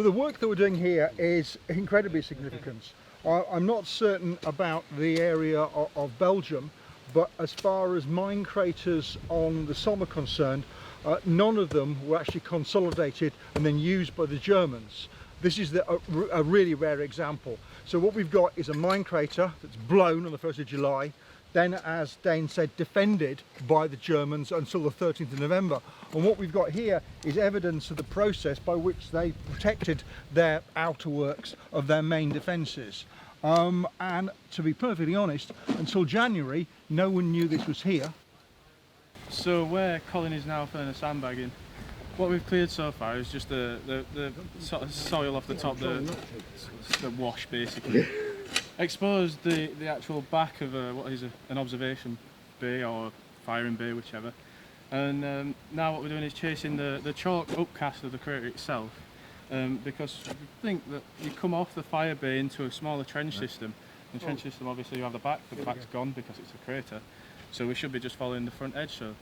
Well, the work that we're doing here is incredibly significant. I'm not certain about the area of Belgium, but as far as mine craters on the Somme are concerned, none of them were actually consolidated and then used by the Germans. This is a really rare example. So what we've got is a mine crater that's blown on the 1st of July, then, as Dane said, defended by the Germans until the 13th of November. And what we've got here is evidence of the process by which they protected their outer works of their main defences. And to be perfectly honest, until January, no one knew this was here. So where Colin is now for sandbagging, what we've cleared so far is just the sort of soil off the top, the wash basically. Exposed the actual back of what is an observation bay or firing bay, whichever. And now what we're doing is chasing the chalk upcast of the crater itself, because we think that you come off the fire bay into a smaller trench system. The trench system, obviously you have the back's gone because it's a crater, so we should be just following the front edge. So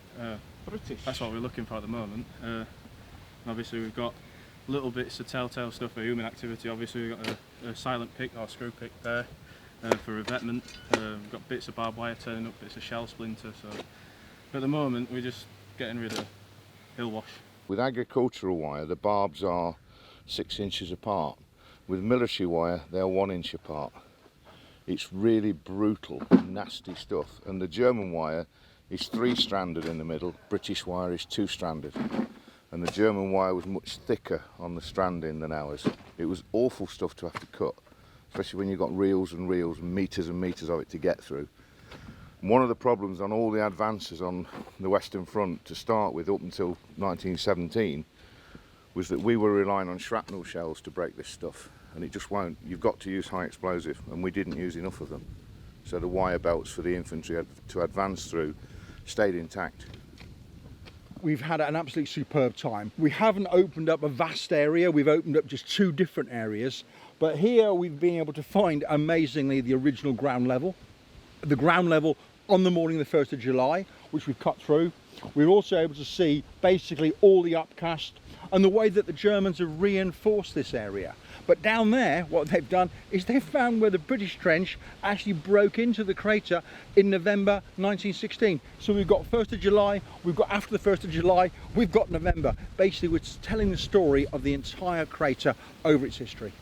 that's what we're looking for at the moment. And obviously we've got little bits of telltale stuff for human activity. Obviously we've got a silent pick or screw pick there for revetment. We've got bits of barbed wire turning up, bits of shell splinter. So at the moment we're just getting rid of hill wash. With agricultural wire, the barbs are 6 inches apart. With military wire, they're 1 inch apart. It's really brutal, nasty stuff. And the German wire is 3-stranded in the middle. British wire is 2-stranded. And the German wire was much thicker on the stranding than ours. It was awful stuff to have to cut, especially when you've got reels and reels and meters of it to get through. One of the problems on all the advances on the Western Front to start with up until 1917 was that we were relying on shrapnel shells to break this stuff, and it just won't. You've got to use high explosive, and we didn't use enough of them. So the wire belts for the infantry to advance through stayed intact. We've had an absolutely superb time. We haven't opened up a vast area, we've opened up just 2 different areas, but here we've been able to find, amazingly, the original ground level. The ground level on the morning of the 1st of July, which we've cut through. We're also able to see basically all the upcast and the way that the Germans have reinforced this area. But down there, what they've done is they've found where the British trench actually broke into the crater in November 1916. So we've got 1st of July, we've got after the 1st of July, we've got November. Basically, we're telling the story of the entire crater over its history.